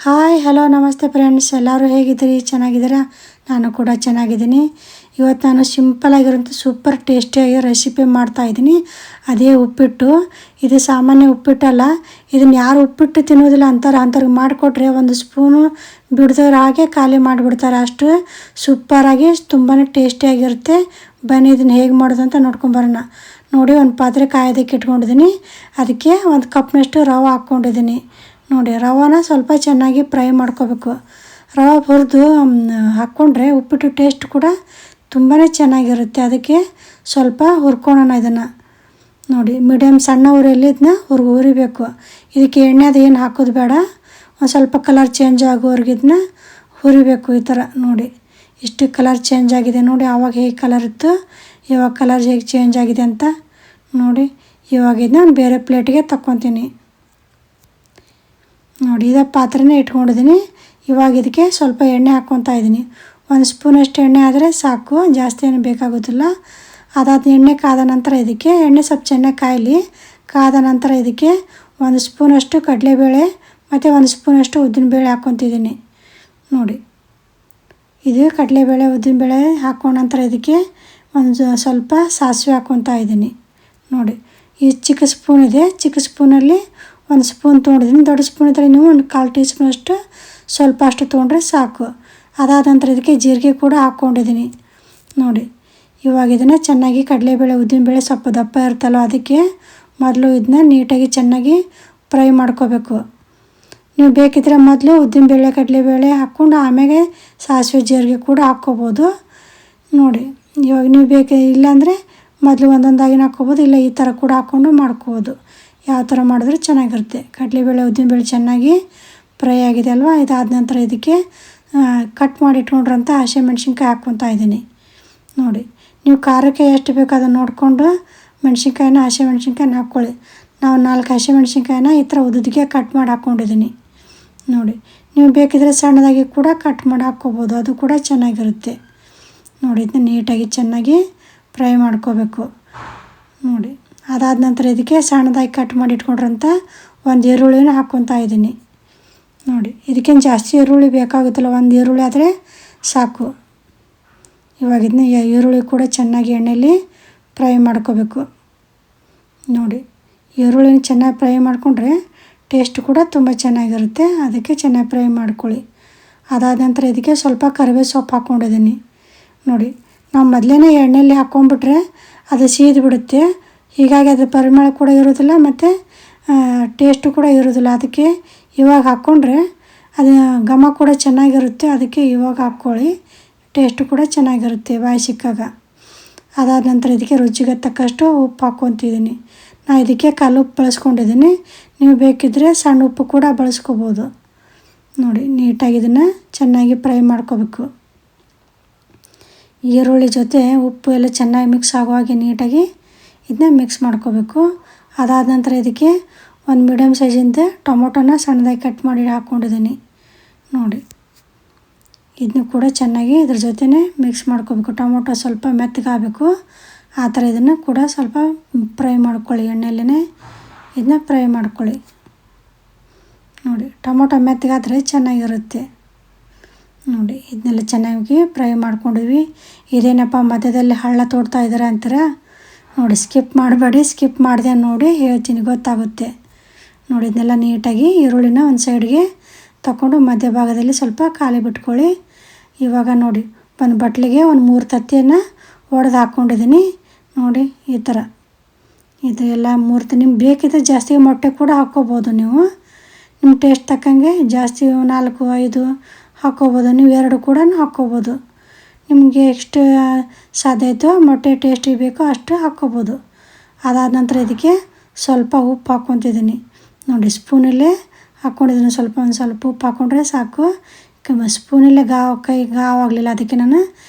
Hi hello ನಮಸ್ತೆ friends, ಎಲ್ಲರೂ ಹೇಗಿದ್ದೀರಿ? ಚೆನ್ನಾಗಿದ್ದೀರಾ? ನಾನು ಕೂಡ ಚೆನ್ನಾಗಿದ್ದೀನಿ. ಇವತ್ತು ನಾನು ಸಿಂಪಲಾಗಿರೋಂಥ ಸೂಪರ್ ಟೇಸ್ಟಿಯಾಗಿ ರೆಸಿಪಿ ಮಾಡ್ತಾಯಿದ್ದೀನಿ. ಅದೇ ಉಪ್ಪಿಟ್ಟು. ಇದು ಸಾಮಾನ್ಯ ಉಪ್ಪಿಟ್ಟಲ್ಲ, ಇದನ್ನು ಯಾರು ಉಪ್ಪಿಟ್ಟು ತಿನ್ನೋದಿಲ್ಲ ಅಂಥವ್ರಿಗೆ ಮಾಡಿಕೊಟ್ರೆ ಒಂದು ಸ್ಪೂನು ಬಿಡ್ದವ್ರು ಹಾಗೆ ಖಾಲಿ ಮಾಡಿಬಿಡ್ತಾರೆ. ಅಷ್ಟು ಸೂಪರಾಗಿ ತುಂಬಾ ಟೇಸ್ಟಿಯಾಗಿರುತ್ತೆ. ಬನ್ನಿ ಇದನ್ನು ಹೇಗೆ ಮಾಡೋದು ಅಂತ ನೋಡ್ಕೊಂಬರೋಣ. ನೋಡಿ, ಒಂದು ಪಾತ್ರೆ ಕಾಯೋದಕ್ಕೆ ಇಟ್ಕೊಂಡಿದ್ದೀನಿ. ಅದಕ್ಕೆ ಒಂದು ಕಪ್ನಷ್ಟು ರವೆ ಹಾಕ್ಕೊಂಡಿದ್ದೀನಿ. ನೋಡಿ, ರವಾನ ಸ್ವಲ್ಪ ಚೆನ್ನಾಗಿ ಫ್ರೈ ಮಾಡ್ಕೋಬೇಕು. ರವೆ ಹುರಿದು ಹಾಕ್ಕೊಂಡ್ರೆ ಉಪ್ಪಿಟ್ಟು ಟೇಸ್ಟ್ ಕೂಡ ತುಂಬಾ ಚೆನ್ನಾಗಿರುತ್ತೆ. ಅದಕ್ಕೆ ಸ್ವಲ್ಪ ಹುರ್ಕೊಳ್ಳೋಣ ಇದನ್ನು. ನೋಡಿ, ಮೀಡಿಯಮ್ ಸಣ್ಣ ಉರಿಯಲ್ಲಿ ಇದನ್ನ ಹುರಿಬೇಕು. ಇದಕ್ಕೆ ಎಣ್ಣೆ ಅದು ಏನು ಹಾಕೋದು ಬೇಡ. ಒಂದು ಸ್ವಲ್ಪ ಕಲರ್ ಚೇಂಜ್ ಆಗೋವರೆಗೆ ಇದನ್ನ ಹುರಿಬೇಕು. ಈ ಥರ ನೋಡಿ, ಇಷ್ಟು ಕಲರ್ ಚೇಂಜ್ ಆಗಿದೆ ನೋಡಿ. ಆವಾಗ ಹೇಗೆ ಕಲರ್ ಇತ್ತು, ಇವಾಗ ಕಲರ್ ಹೇಗೆ ಚೇಂಜ್ ಆಗಿದೆ ಅಂತ ನೋಡಿ. ಇವಾಗ ಇದನ್ನ ಬೇರೆ ಪ್ಲೇಟಿಗೆ ತಗೊತೀನಿ. ನೋಡಿ, ಇದೇ ಪಾತ್ರೆನೇ ಇಟ್ಕೊಂಡಿದ್ದೀನಿ. ಇವಾಗ ಇದಕ್ಕೆ ಸ್ವಲ್ಪ ಎಣ್ಣೆ ಹಾಕ್ಕೊತಾ ಇದ್ದೀನಿ. ಒಂದು ಸ್ಪೂನಷ್ಟು ಎಣ್ಣೆ ಆದರೆ ಸಾಕು, ಜಾಸ್ತಿ ಏನು ಬೇಕಾಗೋದಿಲ್ಲ. ಅದಾದ ಎಣ್ಣೆ ಕಾದ ನಂತರ ಇದಕ್ಕೆ ಎಣ್ಣೆ ಸ್ವಲ್ಪ ಚೆನ್ನಾಗಿ ಕಾಯಲಿ. ಕಾದ ನಂತರ ಇದಕ್ಕೆ ಒಂದು ಸ್ಪೂನಷ್ಟು ಕಡಲೆಬೇಳೆ ಮತ್ತು ಒಂದು ಸ್ಪೂನಷ್ಟು ಉದ್ದಿನಬೇಳೆ ಹಾಕ್ಕೊತಿದ್ದೀನಿ. ನೋಡಿ, ಇದು ಕಡಲೆಬೇಳೆ ಉದ್ದಿನಬೇಳೆ ಹಾಕ್ಕೊಂಡ ನಂತರ ಇದಕ್ಕೆ ಒಂದು ಸ್ವಲ್ಪ ಸಾಸಿವೆ ಹಾಕ್ಕೊತಾ ಇದ್ದೀನಿ. ನೋಡಿ, ಈ ಚಿಕ್ಕ ಸ್ಪೂನ್ ಇದೆ, ಚಿಕ್ಕ ಸ್ಪೂನಲ್ಲಿ ಒಂದು ಸ್ಪೂನ್ ತೊಗೊಂಡಿದ್ದೀನಿ. ದೊಡ್ಡ ಸ್ಪೂನ್ ಇದ್ದರೆ ನೀವು ಒಂದು 1/4 ಟೀ ಸ್ಪೂನಷ್ಟು ಸ್ವಲ್ಪ ಅಷ್ಟು ತೊಗೊಂಡ್ರೆ ಸಾಕು. ಅದಾದ ನಂತರ ಇದಕ್ಕೆ ಜೀರಿಗೆ ಕೂಡ ಹಾಕ್ಕೊಂಡಿದ್ದೀನಿ. ನೋಡಿ, ಇವಾಗ ಇದನ್ನು ಚೆನ್ನಾಗಿ ಕಡಲೆಬೇಳೆ ಉದ್ದಿನಬೇಳೆ ಸ್ವಲ್ಪ ದಪ್ಪ ಇರ್ತಲ್ಲ, ಅದಕ್ಕೆ ಮೊದಲು ಇದನ್ನ ನೀಟಾಗಿ ಚೆನ್ನಾಗಿ ಫ್ರೈ ಮಾಡ್ಕೋಬೇಕು. ನೀವು ಬೇಕಿದ್ದರೆ ಮೊದಲು ಉದ್ದಿನಬೇಳೆ ಕಡಲೆಬೇಳೆ ಹಾಕ್ಕೊಂಡು ಆಮೇಲೆ ಸಾಸಿವೆ ಜೀರಿಗೆ ಕೂಡ ಹಾಕ್ಕೋಬೋದು. ನೋಡಿ, ಇವಾಗ ನೀವು ಇಲ್ಲಾಂದರೆ ಮೊದಲು ಒಂದೊಂದಾಗಿ ಹಾಕ್ಕೋಬೋದು, ಇಲ್ಲ ಈ ಥರ ಕೂಡ ಹಾಕ್ಕೊಂಡು ಮಾಡ್ಕೋಬೋದು. ಯಾವ ಥರ ಮಾಡಿದ್ರೆ ಚೆನ್ನಾಗಿರುತ್ತೆ. ಕಡಲೆಬೇಳೆ ಉದ್ದಿನಬೇಳೆ ಚೆನ್ನಾಗಿ ಫ್ರೈ ಆಗಿದೆ ಅಲ್ವಾ. ಇದಾದ ನಂತರ ಇದಕ್ಕೆ ಕಟ್ ಮಾಡಿ ಇಟ್ಕೊಂಡ್ರಂಥ ಹಸಿಮೆಣ್ಸಿನ್ಕಾಯಿ ಹಾಕ್ಕೊತಾ ಇದ್ದೀನಿ. ನೋಡಿ, ನೀವು ಖಾರಕ್ಕೆ ಎಷ್ಟು ಬೇಕು ಅದನ್ನು ನೋಡಿಕೊಂಡು ಹಸಿಮೆಣ್ಸಿನ್ಕಾಯಿನ ಹಾಕ್ಕೊಳ್ಳಿ. ನಾವು 4 ಹಸಿಮೆಣ್ಸಿನ್ಕಾಯಿನ ಈ ಥರ ಉದ್ದಿಗೆ ಕಟ್ ಮಾಡಿ ಹಾಕ್ಕೊಂಡಿದ್ದೀನಿ. ನೋಡಿ, ನೀವು ಬೇಕಿದ್ರೆ ಸಣ್ಣದಾಗಿ ಕೂಡ ಕಟ್ ಮಾಡಿ ಹಾಕ್ಕೋಬೋದು, ಅದು ಕೂಡ ಚೆನ್ನಾಗಿರುತ್ತೆ. ನೋಡಿ, ಇದನ್ನ ನೀಟಾಗಿ ಚೆನ್ನಾಗಿ ಫ್ರೈ ಮಾಡ್ಕೋಬೇಕು. ನೋಡಿ, ಅದಾದ ನಂತರ ಇದಕ್ಕೆ ಸಣ್ಣದಾಗಿ ಕಟ್ ಮಾಡಿ ಇಟ್ಕೊಂಡ್ರಂಥ ಒಂದು ಈರುಳ್ಳಿನ ಹಾಕ್ಕೊತಾ ಇದ್ದೀನಿ. ನೋಡಿ, ಇದಕ್ಕೇನು ಜಾಸ್ತಿ ಈರುಳ್ಳಿ ಬೇಕಾಗುತ್ತಲ್ಲ, ಒಂದು ಈರುಳ್ಳಿ ಆದರೆ ಸಾಕು. ಇವಾಗ ಇದನ್ನ ಈರುಳ್ಳಿ ಕೂಡ ಚೆನ್ನಾಗಿ ಎಣ್ಣೆಯಲ್ಲಿ ಫ್ರೈ ಮಾಡ್ಕೋಬೇಕು. ನೋಡಿ, ಈರುಳ್ಳಿನ ಚೆನ್ನಾಗಿ ಫ್ರೈ ಮಾಡಿಕೊಂಡ್ರೆ ಟೇಸ್ಟ್ ಕೂಡ ತುಂಬ ಚೆನ್ನಾಗಿರುತ್ತೆ. ಅದಕ್ಕೆ ಚೆನ್ನಾಗಿ ಫ್ರೈ ಮಾಡ್ಕೊಳ್ಳಿ. ಅದಾದ ನಂತರ ಇದಕ್ಕೆ ಸ್ವಲ್ಪ ಕರಿಬೇವು ಸೊಪ್ಪು ಹಾಕ್ಕೊಂಡಿದ್ದೀನಿ. ನೋಡಿ, ನಾವು ಮೊದಲೇ ಎಣ್ಣೆಯಲ್ಲಿ ಹಾಕ್ಕೊಂಡ್ಬಿಟ್ರೆ ಅದು ಸೀದು ಬಿಡುತ್ತೆ. ಹೀಗಾಗಿ ಅದು ಪರಿಮಳ ಕೂಡ ಇರೋದಿಲ್ಲ ಮತ್ತು ಟೇಸ್ಟು ಕೂಡ ಇರೋದಿಲ್ಲ. ಅದಕ್ಕೆ ಇವಾಗ ಹಾಕ್ಕೊಂಡ್ರೆ ಅದು ಘಮ ಕೂಡ ಚೆನ್ನಾಗಿರುತ್ತೆ. ಅದಕ್ಕೆ ಇವಾಗ ಹಾಕ್ಕೊಳ್ಳಿ, ಟೇಸ್ಟು ಕೂಡ ಚೆನ್ನಾಗಿರುತ್ತೆ ಬಾಯಿ ಸಿಕ್ಕಾಗ. ಅದಾದ ನಂತರ ಇದಕ್ಕೆ ರುಚಿಗೆ ತಕ್ಕಷ್ಟು ಉಪ್ಪು ಹಾಕ್ಕೊತಿದ್ದೀನಿ. ನಾನು ಇದಕ್ಕೆ ಕಲ್ಲುಪ್ಪು ಬಳಸ್ಕೊಂಡಿದ್ದೀನಿ. ನೀವು ಬೇಕಿದ್ದರೆ ಸಣ್ಣ ಉಪ್ಪು ಕೂಡ ಬಳಸ್ಕೋಬೋದು. ನೋಡಿ, ನೀಟಾಗಿ ಇದನ್ನು ಚೆನ್ನಾಗಿ ಫ್ರೈ ಮಾಡ್ಕೋಬೇಕು. ಈರುಳ್ಳಿ ಜೊತೆ ಉಪ್ಪು ಎಲ್ಲ ಚೆನ್ನಾಗಿ ಮಿಕ್ಸ್ ಆಗೋ ಹಾಗೆ ನೀಟಾಗಿ ಇದನ್ನ ಮಿಕ್ಸ್ ಮಾಡ್ಕೋಬೇಕು. ಅದಾದ ನಂತರ ಇದಕ್ಕೆ ಒಂದು ಮೀಡಿಯಮ್ ಸೈಜಿಂದ ಟೊಮೊಟೊನ ಸಣ್ಣದಾಗಿ ಕಟ್ ಮಾಡಿ ಹಾಕ್ಕೊಂಡಿದ್ದೀನಿ. ನೋಡಿ, ಇದನ್ನು ಕೂಡ ಚೆನ್ನಾಗಿ ಇದ್ರ ಜೊತೆನೇ ಮಿಕ್ಸ್ ಮಾಡ್ಕೋಬೇಕು. ಟೊಮೊಟೊ ಸ್ವಲ್ಪ ಮೆತ್ತಗಾಗಬೇಕು, ಆ ಥರ ಇದನ್ನು ಕೂಡ ಸ್ವಲ್ಪ ಫ್ರೈ ಮಾಡ್ಕೊಳ್ಳಿ. ಎಣ್ಣೆಯಲ್ಲೇ ಇದನ್ನ ಫ್ರೈ ಮಾಡ್ಕೊಳ್ಳಿ. ನೋಡಿ, ಟೊಮೊಟೊ ಮೆತ್ತಗಾದರೆ ಚೆನ್ನಾಗಿರುತ್ತೆ. ನೋಡಿ, ಇದನ್ನೆಲ್ಲ ಚೆನ್ನಾಗಿ ಫ್ರೈ ಮಾಡ್ಕೊಂಡಿದ್ವಿ. ಇದೇನಪ್ಪ ಮಧ್ಯದಲ್ಲಿ ಹಳ್ಳ ತೋಡ್ತಾ ಇದ್ದಾರೆ ಅಂತೀರ? ನೋಡಿ, ಸ್ಕಿಪ್ ಮಾಡಬೇಡಿ. ಸ್ಕಿಪ್ ಮಾಡಿದೆ ನೋಡಿ ಹೇಳ್ತೀನಿ, ಗೊತ್ತಾಗುತ್ತೆ. ನೋಡಿ, ಇದನ್ನೆಲ್ಲ ನೀಟಾಗಿ ಈರುಳ್ಳಿನ ಒಂದು ಸೈಡ್ಗೆ ತಗೊಂಡು ಮಧ್ಯಭಾಗದಲ್ಲಿ ಸ್ವಲ್ಪ ಖಾಲಿ ಬಿಟ್ಕೊಳ್ಳಿ. ಇವಾಗ ನೋಡಿ, ಒಂದು ಬಟ್ಲಿಗೆ ಒಂದು 3 ತತ್ತಿಯನ್ನು ಒಡೆದು ಹಾಕ್ಕೊಂಡಿದ್ದೀನಿ. ನೋಡಿ, ಈ ಥರ ಇದು ಎಲ್ಲ 3 ನಿಮ್ಗೆ ಬೇಕಿದ್ರೆ ಜಾಸ್ತಿ ಮೊಟ್ಟೆ ಕೂಡ ಹಾಕ್ಕೋಬೋದು. ನೀವು ನಿಮ್ಮ ಟೇಸ್ಟ್ ತಕ್ಕಂಗೆ ಜಾಸ್ತಿ 4, 5 ಹಾಕ್ಕೋಬೋದು. ನೀವು 2 ಕೂಡ ಹಾಕ್ಕೋಬೋದು. ನಿಮಗೆ ಎಷ್ಟು ಸಾಧ್ಯ ಆಯಿತು ಮೊಟ್ಟೆ ಟೇಸ್ಟಿಗೆ ಬೇಕೋ ಅಷ್ಟು ಹಾಕ್ಕೋಬೋದು. ಅದಾದ ನಂತರ ಇದಕ್ಕೆ ಸ್ವಲ್ಪ ಉಪ್ಪು ಹಾಕ್ಕೊತಿದ್ದೀನಿ. ನೋಡಿ, ಸ್ಪೂನಲ್ಲೇ ಹಾಕ್ಕೊಂಡಿದ್ದೀನಿ. ಒಂದು ಸ್ವಲ್ಪ ಉಪ್ಪು ಹಾಕ್ಕೊಂಡ್ರೆ ಸಾಕು. ಸ್ಪೂನಲ್ಲೇ ಗಾವಾಗಲಿಲ್ಲ, ಅದಕ್ಕೆ ನಾನು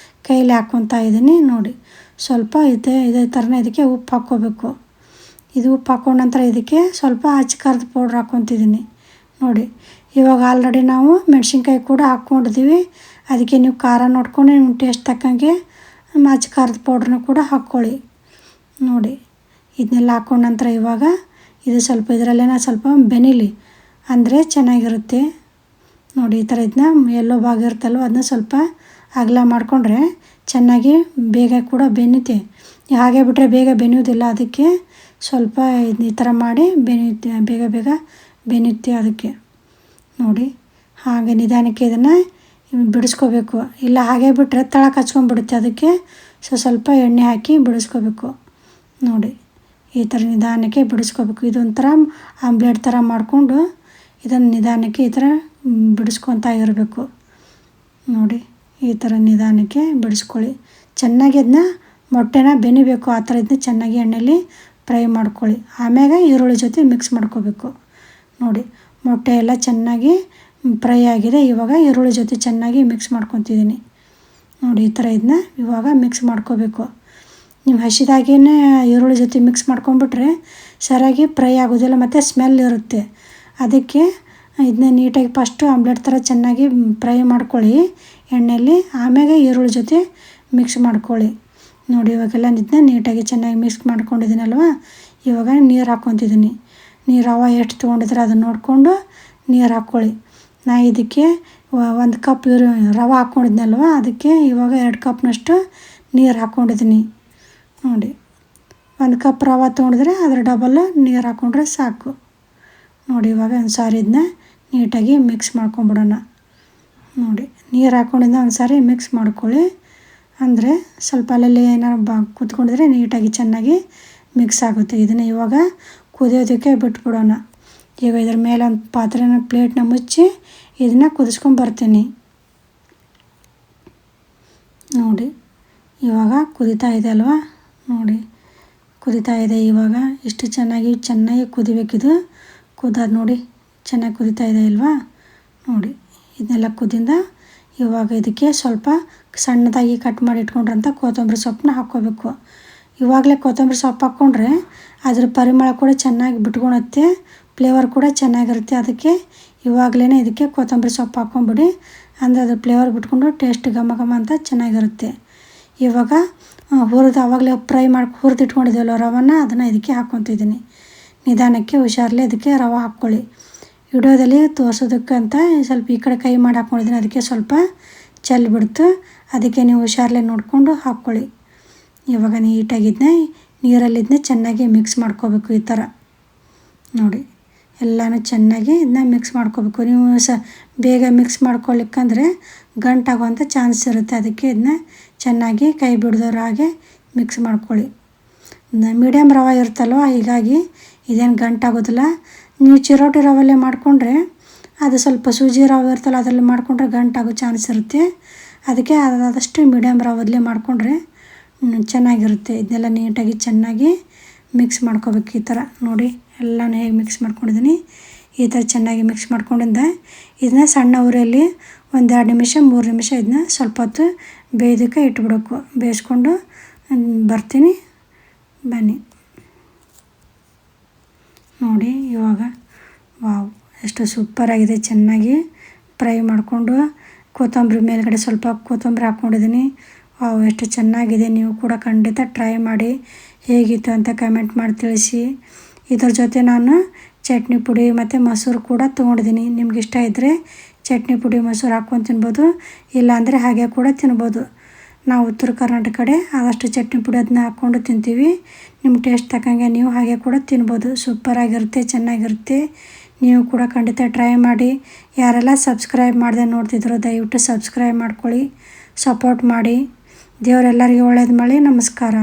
ಕೈಯಲ್ಲಿ ಹಾಕ್ಕೊತಾ ಇದ್ದೀನಿ. ನೋಡಿ, ಸ್ವಲ್ಪ ಇದೇ ಥರನೇ ಇದಕ್ಕೆ ಉಪ್ಪು ಹಾಕ್ಕೋಬೇಕು. ಇದು ಉಪ್ಪು ಹಾಕ್ಕೊಂಡ ನಂತರ ಇದಕ್ಕೆ ಸ್ವಲ್ಪ ಖಾರದ ಪೌಡ್ರ್ ಹಾಕ್ಕೊತಿದ್ದೀನಿ. ನೋಡಿ, ಇವಾಗ ಆಲ್ರೆಡಿ ನಾವು ಮೆಣಸಿನ್ಕಾಯಿ ಕೂಡ ಹಾಕ್ಕೊಂಡಿದ್ದೀವಿ. ಅದಕ್ಕೆ ನೀವು ಖಾರ ನೋಡ್ಕೊಂಡು ನಿಮ್ಮ ಟೇಸ್ಟ್ ತಕ್ಕಂಗೆ ಖಾರದ ಪೌಡ್ರನ್ನ ಕೂಡ ಹಾಕ್ಕೊಳ್ಳಿ. ನೋಡಿ, ಇದನ್ನೆಲ್ಲ ಹಾಕ್ಕೊಂಡ ನಂತರ ಇವಾಗ ಇದು ಸ್ವಲ್ಪ ಇದರಲ್ಲೇ ಸ್ವಲ್ಪ ಬೆನಿಲಿ ಅಂದರೆ ಚೆನ್ನಾಗಿರುತ್ತೆ. ನೋಡಿ ಈ ಥರ ಇದನ್ನ ಎಲ್ಲೋ ಭಾಗ ಇರ್ತಲ್ವ ಅದನ್ನ ಸ್ವಲ್ಪ ಅಗಲ ಮಾಡಿಕೊಂಡ್ರೆ ಚೆನ್ನಾಗಿ ಬೇಗ ಕೂಡ ಬೆನ್ನುತ್ತೆ. ಹಾಗೆ ಬಿಟ್ಟರೆ ಬೇಗ ಬೆನ್ನುವುದಿಲ್ಲ, ಅದಕ್ಕೆ ಸ್ವಲ್ಪ ಈ ಥರ ಮಾಡಿ ಬೇಗ ಬೇಗ ಬೆನ್ನುತ್ತೆ. ಅದಕ್ಕೆ ನೋಡಿ ಹಾಗೆ ನಿಧಾನಕ್ಕೆ ಇದನ್ನು ಬಿಡಿಸ್ಕೋಬೇಕು, ಇಲ್ಲ ಹಾಗೆ ಬಿಟ್ಟರೆ ತಳ ಕಚ್ಕೊಂಡ್ಬಿಡುತ್ತೆ. ಅದಕ್ಕೆ ಸ್ವಲ್ಪ ಎಣ್ಣೆ ಹಾಕಿ ಬಿಡಿಸ್ಕೋಬೇಕು. ನೋಡಿ ಈ ಥರ ನಿಧಾನಕ್ಕೆ ಬಿಡಿಸ್ಕೋಬೇಕು. ಇದೊಂಥರ ಆಮ್ಲೆಟ್ ಥರ ಮಾಡಿಕೊಂಡು ಇದನ್ನು ನಿಧಾನಕ್ಕೆ ಈ ಥರ ಬಿಡಿಸ್ಕೊತಾ ಇರಬೇಕು. ನೋಡಿ ಈ ಥರ ನಿಧಾನಕ್ಕೆ ಬಿಡಿಸ್ಕೊಳ್ಳಿ. ಚೆನ್ನಾಗಿ ಅದನ್ನ ಮೊಟ್ಟೆನ ಬೆನಿಬೇಕು, ಆ ಥರ ಇದನ್ನ ಚೆನ್ನಾಗಿ ಎಣ್ಣೆಯಲ್ಲಿ ಫ್ರೈ ಮಾಡ್ಕೊಳ್ಳಿ. ಆಮ್ಯಾಗ ಈರುಳ್ಳಿ ಜೊತೆ ಮಿಕ್ಸ್ ಮಾಡ್ಕೋಬೇಕು. ನೋಡಿ ಮೊಟ್ಟೆ ಎಲ್ಲ ಚೆನ್ನಾಗಿ ಫ್ರೈ ಆಗಿದೆ. ಇವಾಗ ಈರುಳ್ಳಿ ಜೊತೆ ಚೆನ್ನಾಗಿ ಮಿಕ್ಸ್ ಮಾಡ್ಕೊತಿದ್ದೀನಿ. ನೋಡಿ ಈ ಥರ ಇದನ್ನ ಇವಾಗ ಮಿಕ್ಸ್ ಮಾಡ್ಕೋಬೇಕು. ನೀವು ಹಸಿದಾಗೇ ಈರುಳ್ಳಿ ಜೊತೆ ಮಿಕ್ಸ್ ಮಾಡ್ಕೊಂಡ್ಬಿಟ್ರೆ ಸರಿಯಾಗಿ ಫ್ರೈ ಆಗೋದಿಲ್ಲ ಮತ್ತು ಸ್ಮೆಲ್ ಇರುತ್ತೆ. ಅದಕ್ಕೆ ಇದನ್ನ ನೀಟಾಗಿ ಫಸ್ಟು ಆಮ್ಲೆಟ್ ಥರ ಚೆನ್ನಾಗಿ ಫ್ರೈ ಮಾಡ್ಕೊಳ್ಳಿ ಎಣ್ಣೆಯಲ್ಲಿ, ಆಮ್ಯಾಗ ಈರುಳ್ಳಿ ಜೊತೆ ಮಿಕ್ಸ್ ಮಾಡ್ಕೊಳ್ಳಿ. ನೋಡಿ ಇವಾಗೆಲ್ಲ ಇದನ್ನ ನೀಟಾಗಿ ಚೆನ್ನಾಗಿ ಮಿಕ್ಸ್ ಮಾಡ್ಕೊಂಡಿದ್ದೀನಲ್ವ, ಇವಾಗ ನೀರು ಹಾಕ್ಕೊತಿದ್ದೀನಿ. ನೀರು ರವೆ ಎಷ್ಟು ತೊಗೊಂಡಿದ್ರೆ ಅದನ್ನು ನೋಡಿಕೊಂಡು ನೀರು ಹಾಕ್ಕೊಳ್ಳಿ. ನಾ ಇದಕ್ಕೆ 1 ಕಪ್ ರವೆ ಹಾಕ್ಕೊಂಡಿದ್ನಲ್ವ, ಅದಕ್ಕೆ ಇವಾಗ 2 ಕಪ್ನಷ್ಟು ನೀರು ಹಾಕ್ಕೊಂಡಿದ್ದೀನಿ. ನೋಡಿ 1 ಕಪ್ ರವೆ ತೊಗೊಂಡಿದ್ರೆ ಅದ್ರ ಡಬಲ್ ನೀರು ಹಾಕ್ಕೊಂಡ್ರೆ ಸಾಕು. ನೋಡಿ ಇವಾಗ ಒಂದು ಸಾರಿ ಇದನ್ನ ನೀಟಾಗಿ ಮಿಕ್ಸ್ ಮಾಡ್ಕೊಂಬಿಡೋಣ. ನೋಡಿ ನೀರು ಹಾಕ್ಕೊಂಡಿದ್ದ ಒಂದು ಸಾರಿ ಮಿಕ್ಸ್ ಮಾಡ್ಕೊಳ್ಳಿ, ಅಂದರೆ ಸ್ವಲ್ಪ ಅಲ್ಲಲ್ಲಿ ಏನಾರು ಕೂತ್ಕೊಂಡಿದ್ರೆ ನೀಟಾಗಿ ಚೆನ್ನಾಗಿ ಮಿಕ್ಸ್ ಆಗುತ್ತೆ. ಇದನ್ನು ಇವಾಗ ಕುದಿಯೋದಕ್ಕೆ ಬಿಟ್ಬಿಡೋಣ. ಈಗ ಇದ್ರ ಮೇಲೆ ಒಂದು ಪಾತ್ರೆನ ಪ್ಲೇಟ್ನ ಮುಚ್ಚಿ ಇದನ್ನು ಕುದಿಸ್ಕೊಂಡು ಬರ್ತೀನಿ. ನೋಡಿ ಇವಾಗ ಕುದೀತಾ ಇದೆ ಅಲ್ವಾ, ನೋಡಿ ಕುದೀತಾ ಇದೆ. ಇವಾಗ ಇಷ್ಟು ಚೆನ್ನಾಗಿ ಕುದಿಬೇಕಿದು. ಕುದಾದ ನೋಡಿ ಚೆನ್ನಾಗಿ ಕುದೀತಾ ಇದೆ ಅಲ್ವಾ. ನೋಡಿ ಇದನ್ನೆಲ್ಲ ಕುದಿಂದ ಇವಾಗ ಇದಕ್ಕೆ ಸ್ವಲ್ಪ ಸಣ್ಣದಾಗಿ ಕಟ್ ಮಾಡಿ ಇಟ್ಕೊಂಡ್ರಂಥ ಕೊತ್ತಂಬರಿ ಸೊಪ್ಪನ್ನ ಹಾಕ್ಕೋಬೇಕು. ಇವಾಗಲೇ ಕೊತ್ತಂಬರಿ ಸೊಪ್ಪು ಹಾಕ್ಕೊಂಡ್ರೆ ಅದ್ರ ಪರಿಮಳ ಕೂಡ ಚೆನ್ನಾಗಿ ಬಿಟ್ಕೊಳುತ್ತೆ, ಫ್ಲೇವರ್ ಕೂಡ ಚೆನ್ನಾಗಿರುತ್ತೆ. ಅದಕ್ಕೆ ಇವಾಗಲೇ ಇದಕ್ಕೆ ಕೊತ್ತಂಬರಿ ಸೊಪ್ಪು ಹಾಕ್ಕೊಂಬಿಡಿ, ಅಂದರೆ ಅದ್ರ ಫ್ಲೇವರ್ ಬಿಟ್ಕೊಂಡು ಟೇಸ್ಟ್ ಘಮ ಘಮ ಅಂತ ಚೆನ್ನಾಗಿರುತ್ತೆ. ಇವಾಗ ಆವಾಗಲೇ ಫ್ರೈ ಮಾಡಿ ಹುರಿದಿಟ್ಕೊಂಡಿದ್ದೀವಲ್ಲ ರವನ್ನ, ಅದನ್ನು ಇದಕ್ಕೆ ಹಾಕ್ಕೊತಿದ್ದೀನಿ. ನಿಧಾನಕ್ಕೆ ಹುಷಾರಲ್ಲೇ ಇದಕ್ಕೆ ರವೆ ಹಾಕ್ಕೊಳ್ಳಿ. ವಿಡಿಯೋದಲ್ಲಿ ತೋರಿಸೋದಕ್ಕಂತ ಸ್ವಲ್ಪ ಈ ಕಡೆ ಕೈ ಮಾಡಿ ಹಾಕ್ಕೊಂಡಿದ್ದೀನಿ, ಅದಕ್ಕೆ ಸ್ವಲ್ಪ ಚೆಲ್ಲಿ ಬಿಡ್ತು. ಅದಕ್ಕೆ ನೀವು ಹುಷಾರಲ್ಲೇ ನೋಡಿಕೊಂಡು ಹಾಕ್ಕೊಳ್ಳಿ. ಇವಾಗ ನೀಟಾಗಿದ್ದನ್ನ ನೀರಲ್ಲಿದ್ದನ್ನ ಚೆನ್ನಾಗಿ ಮಿಕ್ಸ್ ಮಾಡ್ಕೋಬೇಕು. ಈ ಥರ ನೋಡಿ ಎಲ್ಲನೂ ಚೆನ್ನಾಗಿ ಇದನ್ನ ಮಿಕ್ಸ್ ಮಾಡ್ಕೋಬೇಕು. ನೀವು ಬೇಗ ಮಿಕ್ಸ್ ಮಾಡ್ಕೊಳ್ಳಿಕ್ಕಂದ್ರೆ ಗಂಟಾಗುವಂಥ ಚಾನ್ಸ್ ಇರುತ್ತೆ. ಅದಕ್ಕೆ ಇದನ್ನ ಚೆನ್ನಾಗಿ ಕೈ ಬಿಡ್ದವ್ರ ಹಾಗೆ ಮಿಕ್ಸ್ ಮಾಡ್ಕೊಳ್ಳಿ. ಮೀಡಿಯಮ್ ರವೆ ಇರುತ್ತಲ್ವ, ಹೀಗಾಗಿ ಇದೇನು ಗಂಟಾಗೋದಿಲ್ಲ. ನೀವು ಚಿರೋಟಿ ರವೆಲ್ಲೇ ಮಾಡಿಕೊಂಡ್ರೆ ಅದು ಸ್ವಲ್ಪ ಸೂಜಿ ರವೆ ಇರ್ತಲ್ಲ, ಅದರಲ್ಲಿ ಮಾಡಿಕೊಂಡ್ರೆ ಗಂಟಾಗೋ ಚಾನ್ಸ್ ಇರುತ್ತೆ. ಅದಕ್ಕೆ ಆದಷ್ಟು ಮೀಡಿಯಮ್ ರವೆದಲ್ಲೇ ಮಾಡಿಕೊಂಡ್ರೆ ಚೆನ್ನಾಗಿರುತ್ತೆ. ಇದನ್ನೆಲ್ಲ ನೀಟಾಗಿ ಚೆನ್ನಾಗಿ ಮಿಕ್ಸ್ ಮಾಡ್ಕೋಬೇಕು. ಈ ಥರ ನೋಡಿ ಎಲ್ಲನೂ ಹೇಗೆ ಮಿಕ್ಸ್ ಮಾಡ್ಕೊಂಡಿದ್ದೀನಿ, ಈ ಥರ ಚೆನ್ನಾಗಿ ಮಿಕ್ಸ್ ಮಾಡ್ಕೊಂಡಿದ್ದ ಇದನ್ನ ಸಣ್ಣ ಉರಿಯಲ್ಲಿ 1-2 ನಿಮಿಷ 3 ನಿಮಿಷ ಇದನ್ನ ಸ್ವಲ್ಪ ಹೊತ್ತು ಬೇಯೋದಕ್ಕೆ ಇಟ್ಬಿಡಬೇಕು. ಬೇಯಿಸ್ಕೊಂಡು ಬರ್ತೀನಿ, ಬನ್ನಿ. ನೋಡಿ ಇವಾಗ ವಾವ್ ಎಷ್ಟು ಸೂಪರಾಗಿದೆ. ಚೆನ್ನಾಗಿ ಫ್ರೈ ಮಾಡಿಕೊಂಡು ಕೊತ್ತಂಬರಿ ಮೇಲ್ಗಡೆ ಸ್ವಲ್ಪ ಕೊತ್ತಂಬರಿ ಹಾಕ್ಕೊಂಡಿದ್ದೀನಿ. ವಾವ್ ಎಷ್ಟು ಚೆನ್ನಾಗಿದೆ. ನೀವು ಕೂಡ ಖಂಡಿತ ಟ್ರೈ ಮಾಡಿ, ಹೇಗಿತ್ತು ಅಂತ ಕಮೆಂಟ್ ಮಾಡಿ ತಿಳಿಸಿ. ಇದ್ರ ಜೊತೆ ನಾನು ಚಟ್ನಿ ಪುಡಿ ಮತ್ತು ಮೊಸರು ಕೂಡ ತೊಗೊಂಡಿದ್ದೀನಿ. ನಿಮ್ಗೆ ಇಷ್ಟ ಇದ್ದರೆ ಚಟ್ನಿ ಪುಡಿ ಮೊಸರು ಹಾಕ್ಕೊಂಡು ತಿನ್ಬೋದು, ಇಲ್ಲಾಂದರೆ ಹಾಗೆ ಕೂಡ ತಿನ್ಬೋದು. ನಾವು ಉತ್ತರ ಕರ್ನಾಟಕ ಕಡೆ ಆದಷ್ಟು ಚಟ್ನಿ ಪುಡಿ ಅದನ್ನ ಹಾಕ್ಕೊಂಡು ತಿಂತೀವಿ. ನಿಮ್ಮ ಟೇಸ್ಟ್ ತಕ್ಕಂಗೆ ನೀವು ಹಾಗೆ ಕೂಡ ತಿನ್ಬೋದು. ಸೂಪರಾಗಿರುತ್ತೆ, ಚೆನ್ನಾಗಿರುತ್ತೆ. ನೀವು ಕೂಡ ಖಂಡಿತ ಟ್ರೈ ಮಾಡಿ. ಯಾರೆಲ್ಲ ಸಬ್ಸ್ಕ್ರೈಬ್ ಮಾಡದೆ ನೋಡ್ತಿದ್ರು ದಯವಿಟ್ಟು ಸಬ್ಸ್ಕ್ರೈಬ್ ಮಾಡ್ಕೊಳ್ಳಿ, ಸಪೋರ್ಟ್ ಮಾಡಿ. ದೇವರೆಲ್ಲರಿಗೂ ಒಳ್ಳೇದು ಮಾಡಿ. ನಮಸ್ಕಾರ.